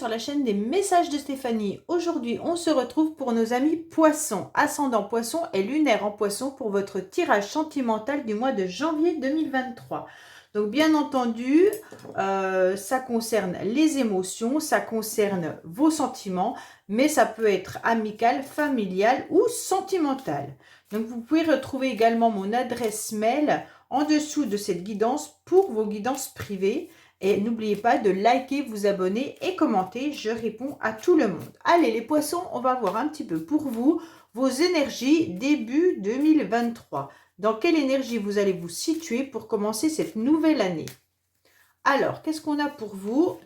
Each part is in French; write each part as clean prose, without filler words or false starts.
sur la chaîne des messages de Stéphanie. Aujourd'hui, on se retrouve pour nos amis poissons, ascendant poisson et lunaire en poisson pour votre tirage sentimental du mois de janvier 2023. Donc bien entendu, ça concerne les émotions, ça concerne vos sentiments, mais ça peut être amical, familial ou sentimental. Donc vous pouvez retrouver également mon adresse mail en dessous de cette guidance pour vos guidances privées. Et n'oubliez pas de liker, vous abonner et commenter. Je réponds à tout le monde. Allez les poissons, on va voir un petit peu pour vous vos énergies début 2023. Dans quelle énergie vous allez vous situer pour commencer cette nouvelle année? Alors, qu'est-ce qu'on a pour vous?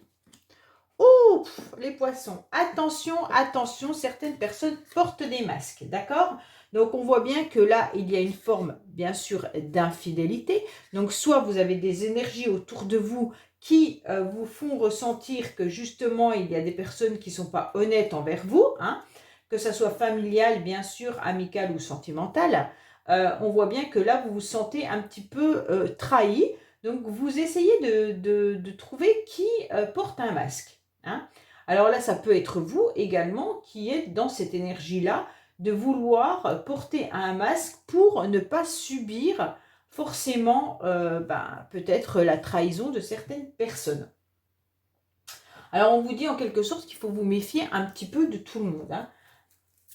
Oh, les poissons, attention, attention, certaines personnes portent des masques, d'accord? Donc, on voit bien que là, il y a une forme, bien sûr, d'infidélité. Donc, soit vous avez des énergies autour de vous qui vous font ressentir que, justement, il y a des personnes qui ne sont pas honnêtes envers vous, hein, que ça soit familial, bien sûr, amical ou sentimental. On voit bien que là, vous vous sentez un petit peu trahi. Donc, vous essayez de trouver qui porte un masque. Hein. Alors là, ça peut être vous également qui êtes dans cette énergie-là de vouloir porter un masque pour ne pas subir forcément peut-être la trahison de certaines personnes. Alors on vous dit en quelque sorte qu'il faut vous méfier un petit peu de tout le monde. Hein.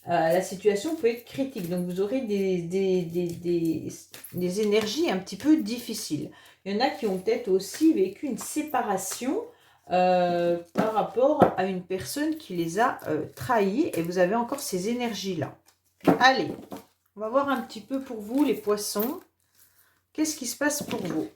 La situation peut être critique, donc vous aurez des énergies un petit peu difficiles. Il y en a qui ont peut-être aussi vécu une séparation par rapport à une personne qui les a trahis et vous avez encore ces énergies-là. Allez, on va voir un petit peu pour vous les poissons. Qu'est-ce qui se passe pour vous?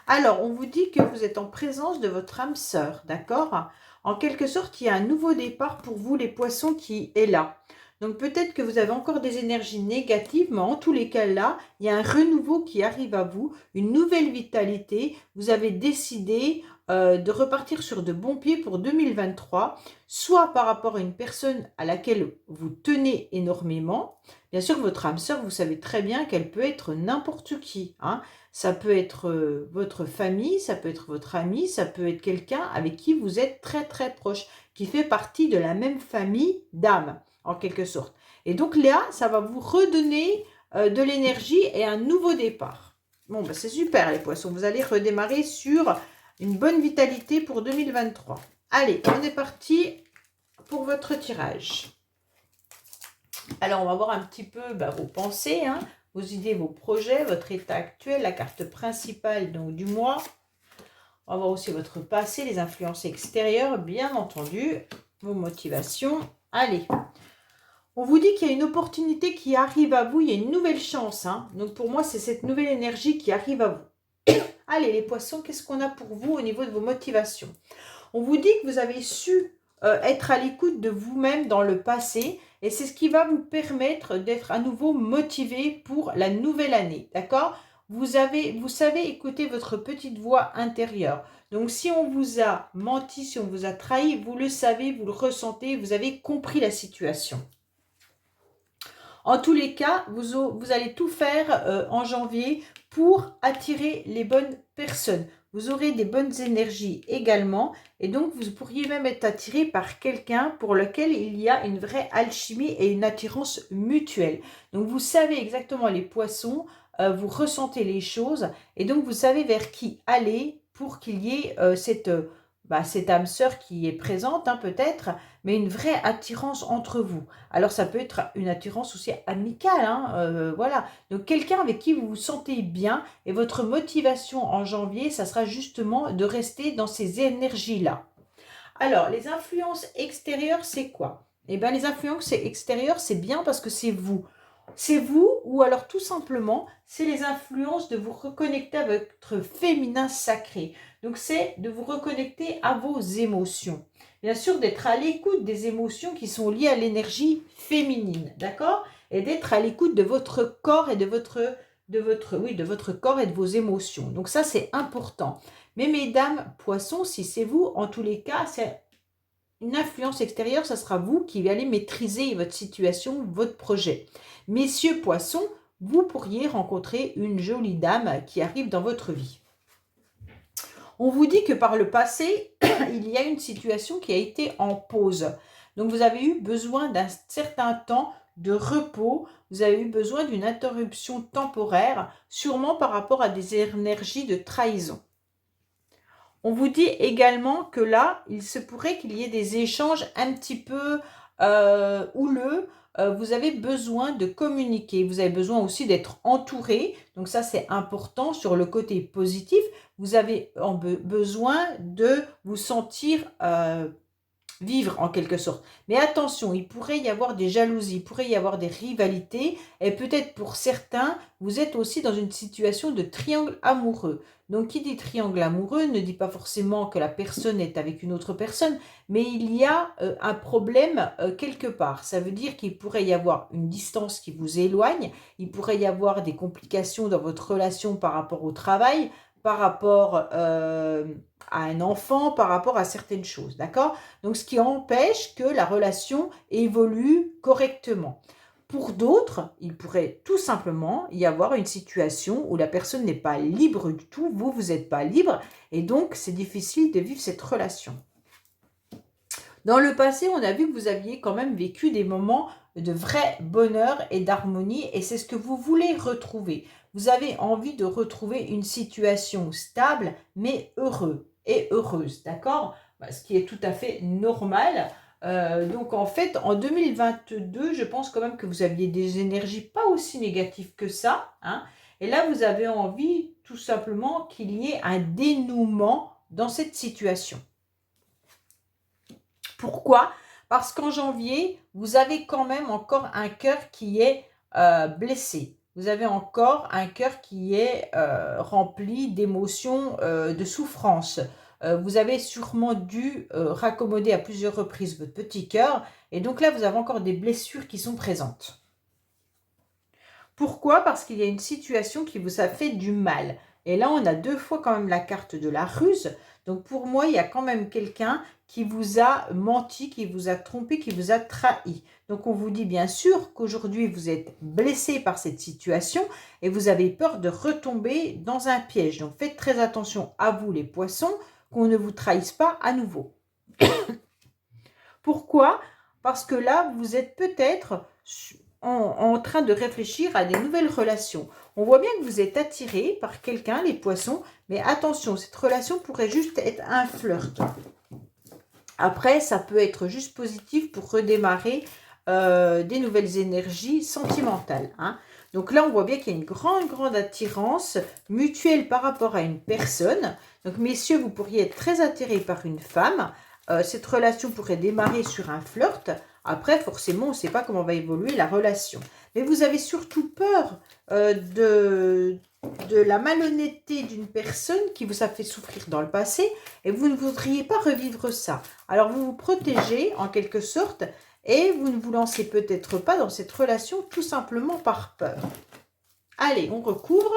Alors, on vous dit que vous êtes en présence de votre âme sœur, d'accord? En quelque sorte, il y a un nouveau départ pour vous les poissons qui est là. Donc peut-être que vous avez encore des énergies négatives, mais en tous les cas là, il y a un renouveau qui arrive à vous, une nouvelle vitalité. Vous avez décidé de repartir sur de bons pieds pour 2023, soit par rapport à une personne à laquelle vous tenez énormément. Bien sûr, votre âme sœur, vous savez très bien qu'elle peut être n'importe qui. Hein. Ça peut être votre famille, ça peut être votre ami, ça peut être quelqu'un avec qui vous êtes très très proche, qui fait partie de la même famille d'âme, en quelque sorte. Et donc là, ça va vous redonner de l'énergie et un nouveau départ. Bon, c'est super les poissons, vous allez redémarrer sur une bonne vitalité pour 2023. Allez, on est parti pour votre tirage. Alors, on va voir un petit peu vos pensées, hein, vos idées, vos projets, votre état actuel, la carte principale donc du mois. On va voir aussi votre passé, les influences extérieures, bien entendu, vos motivations. Allez, on vous dit qu'il y a une opportunité qui arrive à vous, il y a une nouvelle chance. Hein. Donc pour moi, c'est cette nouvelle énergie qui arrive à vous. Allez, les poissons, qu'est-ce qu'on a pour vous au niveau de vos motivations? On vous dit que vous avez su être à l'écoute de vous-même dans le passé et c'est ce qui va vous permettre d'être à nouveau motivé pour la nouvelle année, d'accord? Vous savez écouter votre petite voix intérieure. Donc si on vous a menti, si on vous a trahi, vous le savez, vous le ressentez, vous avez compris la situation. En tous les cas, vous allez tout faire en janvier pour attirer les bonnes personnes. Vous aurez des bonnes énergies également et donc vous pourriez même être attiré par quelqu'un pour lequel il y a une vraie alchimie et une attirance mutuelle. Donc vous savez exactement les poissons, vous ressentez les choses et donc vous savez vers qui aller pour qu'il y ait cette âme sœur qui est présente hein, peut-être, mais une vraie attirance entre vous. Alors ça peut être une attirance aussi amicale, hein, voilà. Donc quelqu'un avec qui vous vous sentez bien et votre motivation en janvier, ça sera justement de rester dans ces énergies-là. Alors les influences extérieures, c'est quoi? Eh bien les influences extérieures, c'est bien parce que c'est vous. C'est vous ou alors tout simplement, c'est les influences de vous reconnecter à votre féminin sacré. Donc c'est de vous reconnecter à vos émotions. Bien sûr, d'être à l'écoute des émotions qui sont liées à l'énergie féminine, d'accord? Et d'être à l'écoute de votre corps et de votre corps et de vos émotions. Donc ça, c'est important. Mais mesdames, poissons, si c'est vous, en tous les cas, c'est une influence extérieure, ça sera vous qui allez maîtriser votre situation, votre projet. Messieurs poissons, vous pourriez rencontrer une jolie dame qui arrive dans votre vie. On vous dit que par le passé, il y a une situation qui a été en pause. Donc, vous avez eu besoin d'un certain temps de repos, vous avez eu besoin d'une interruption temporaire, sûrement par rapport à des énergies de trahison. On vous dit également que là, il se pourrait qu'il y ait des échanges un petit peu houleux. Vous avez besoin de communiquer. Vous avez besoin aussi d'être entouré. Donc ça, c'est important sur le côté positif. Vous avez besoin de vous sentir vivre en quelque sorte. Mais attention, il pourrait y avoir des jalousies, il pourrait y avoir des rivalités, et peut-être pour certains, vous êtes aussi dans une situation de triangle amoureux. Donc qui dit triangle amoureux ne dit pas forcément que la personne est avec une autre personne, mais il y a un problème quelque part. Ça veut dire qu'il pourrait y avoir une distance qui vous éloigne, il pourrait y avoir des complications dans votre relation par rapport au travail, par rapport à un enfant, par rapport à certaines choses, d'accord? Donc, ce qui empêche que la relation évolue correctement. Pour d'autres, il pourrait tout simplement y avoir une situation où la personne n'est pas libre du tout, vous n'êtes pas libre, et donc c'est difficile de vivre cette relation. Dans le passé, on a vu que vous aviez quand même vécu des moments de vrai bonheur et d'harmonie, et c'est ce que vous voulez retrouver. Vous avez envie de retrouver une situation stable, mais heureuse, d'accord? Ce qui est tout à fait normal. Donc en fait, en 2022, je pense quand même que vous aviez des énergies pas aussi négatives que ça, hein. Et là, vous avez envie tout simplement qu'il y ait un dénouement dans cette situation. Pourquoi? Parce qu'en janvier, vous avez quand même encore un cœur qui est blessé. Vous avez encore un cœur qui est rempli d'émotions, de souffrance. Vous avez sûrement dû raccommoder à plusieurs reprises votre petit cœur. Et donc là, vous avez encore des blessures qui sont présentes. Pourquoi? Parce qu'il y a une situation qui vous a fait du mal. Et là, on a 2 fois quand même la carte de la ruse. Donc pour moi, il y a quand même quelqu'un qui vous a menti, qui vous a trompé, qui vous a trahi. Donc on vous dit bien sûr qu'aujourd'hui, vous êtes blessé par cette situation et vous avez peur de retomber dans un piège. Donc faites très attention à vous les poissons, qu'on ne vous trahisse pas à nouveau. Pourquoi? Parce que là, vous êtes peut-être en train de réfléchir à des nouvelles relations. On voit bien que vous êtes attiré par quelqu'un, les poissons, mais attention, cette relation pourrait juste être un flirt. Après, ça peut être juste positif pour redémarrer des nouvelles énergies sentimentales, hein. Donc là, on voit bien qu'il y a une grande attirance mutuelle par rapport à une personne. Donc messieurs, vous pourriez être très attirés par une femme. Cette relation pourrait démarrer sur un flirt. Après, forcément, on ne sait pas comment va évoluer la relation. Mais vous avez surtout peur de la malhonnêteté d'une personne qui vous a fait souffrir dans le passé et vous ne voudriez pas revivre ça. Alors, vous vous protégez en quelque sorte et vous ne vous lancez peut-être pas dans cette relation tout simplement par peur. Allez, on recouvre.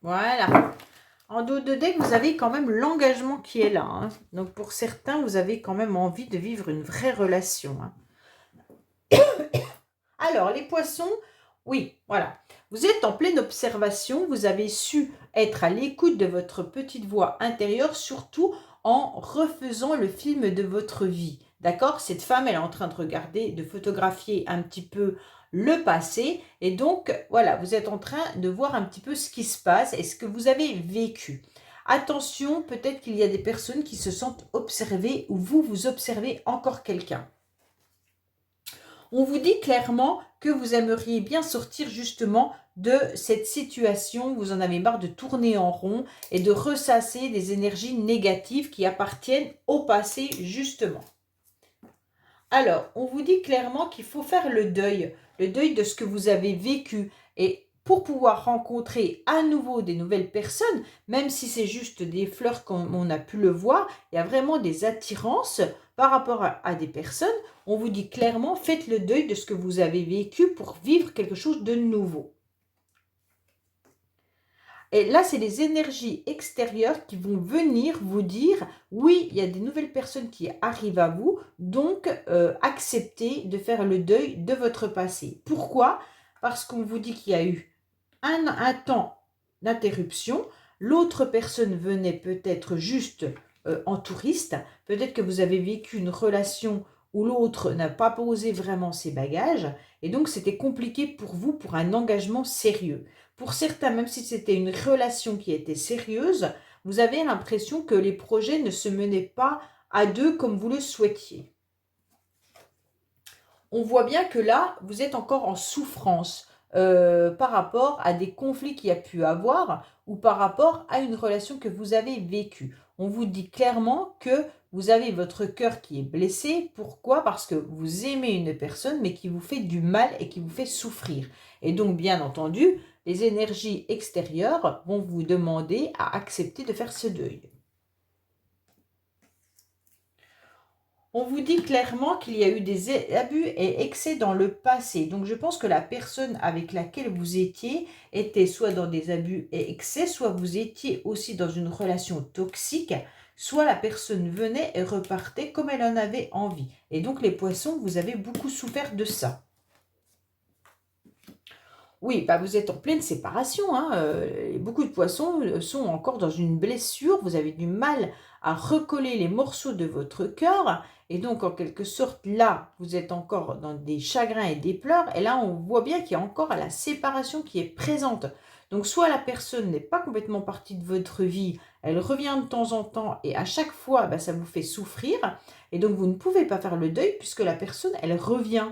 Voilà. En dos de deck, vous avez quand même l'engagement qui est là, hein. Donc, pour certains, vous avez quand même envie de vivre une vraie relation, hein. Alors, les poissons, oui, voilà. Vous êtes en pleine observation. Vous avez su être à l'écoute de votre petite voix intérieure, surtout en refaisant le film de votre vie. D'accord? Cette femme, elle est en train de regarder, de photographier un petit peu le passé. Et donc, voilà, vous êtes en train de voir un petit peu ce qui se passe et ce que vous avez vécu. Attention, peut-être qu'il y a des personnes qui se sentent observées ou vous observez encore quelqu'un. On vous dit clairement que vous aimeriez bien sortir justement de cette situation. Vous en avez marre de tourner en rond et de ressasser des énergies négatives qui appartiennent au passé justement. Alors, on vous dit clairement qu'il faut faire le deuil de ce que vous avez vécu. Et pour pouvoir rencontrer à nouveau des nouvelles personnes, même si c'est juste des fleurs comme on a pu le voir, il y a vraiment des attirances par rapport à des personnes. On vous dit clairement, faites le deuil de ce que vous avez vécu pour vivre quelque chose de nouveau. Et là, c'est les énergies extérieures qui vont venir vous dire, oui, il y a des nouvelles personnes qui arrivent à vous, donc acceptez de faire le deuil de votre passé. Pourquoi? Parce qu'on vous dit qu'il y a eu un temps d'interruption, l'autre personne venait peut-être juste en touriste, peut-être que vous avez vécu une relation où l'autre n'a pas posé vraiment ses bagages, et donc c'était compliqué pour vous pour un engagement sérieux. Pour certains, même si c'était une relation qui était sérieuse, vous avez l'impression que les projets ne se menaient pas à deux comme vous le souhaitiez. On voit bien que là, vous êtes encore en souffrance par rapport à des conflits qu'il y a pu avoir ou par rapport à une relation que vous avez vécue. On vous dit clairement que vous avez votre cœur qui est blessé. Pourquoi? Parce que vous aimez une personne mais qui vous fait du mal et qui vous fait souffrir. Et donc, bien entendu, les énergies extérieures vont vous demander à accepter de faire ce deuil. On vous dit clairement qu'il y a eu des abus et excès dans le passé. Donc, je pense que la personne avec laquelle vous étiez était soit dans des abus et excès, soit vous étiez aussi dans une relation toxique, soit la personne venait et repartait comme elle en avait envie. Et donc, les poissons, vous avez beaucoup souffert de ça. Oui, bah vous êtes en pleine séparation, hein, beaucoup de poissons sont encore dans une blessure, vous avez du mal à recoller les morceaux de votre cœur et donc en quelque sorte là, vous êtes encore dans des chagrins et des pleurs et là on voit bien qu'il y a encore la séparation qui est présente. Donc soit la personne n'est pas complètement partie de votre vie, elle revient de temps en temps et à chaque fois bah, ça vous fait souffrir et donc vous ne pouvez pas faire le deuil puisque la personne elle revient.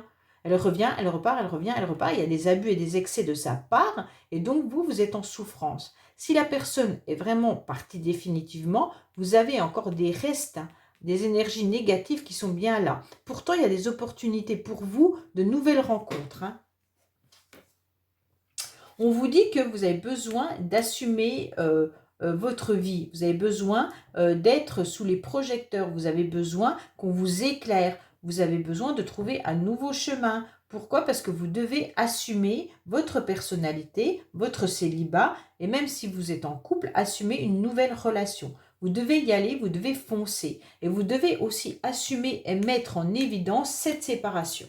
Elle revient, elle repart, elle revient, elle repart. Il y a des abus et des excès de sa part. Et donc, vous êtes en souffrance. Si la personne est vraiment partie définitivement, vous avez encore des restes, hein, des énergies négatives qui sont bien là. Pourtant, il y a des opportunités pour vous de nouvelles rencontres. Hein. On vous dit que vous avez besoin d'assumer votre vie. Vous avez besoin d'être sous les projecteurs. Vous avez besoin qu'on vous éclaire. Vous avez besoin de trouver un nouveau chemin. Pourquoi? Parce que vous devez assumer votre personnalité, votre célibat, et même si vous êtes en couple, assumer une nouvelle relation. Vous devez y aller, vous devez foncer. Et vous devez aussi assumer et mettre en évidence cette séparation.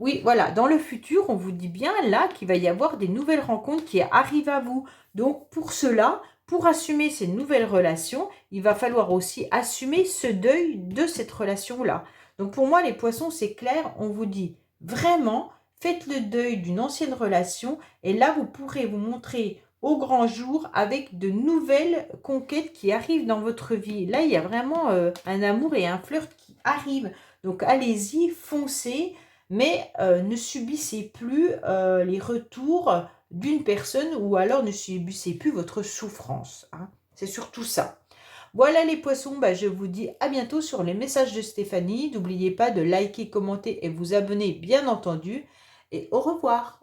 Oui, voilà, dans le futur, on vous dit bien là qu'il va y avoir des nouvelles rencontres qui arrivent à vous. Donc, pour cela, pour assumer ces nouvelles relations, il va falloir aussi assumer ce deuil de cette relation-là. Donc, pour moi, les poissons, c'est clair, on vous dit vraiment, faites le deuil d'une ancienne relation et là, vous pourrez vous montrer au grand jour avec de nouvelles conquêtes qui arrivent dans votre vie. Là, il y a vraiment un amour et un flirt qui arrivent. Donc, allez-y, foncez. Mais ne subissez plus les retours d'une personne ou alors ne subissez plus votre souffrance. Hein. C'est surtout ça. Voilà les poissons, bah, je vous dis à bientôt sur les messages de Stéphanie. N'oubliez pas de liker, commenter et vous abonner bien entendu. Et au revoir.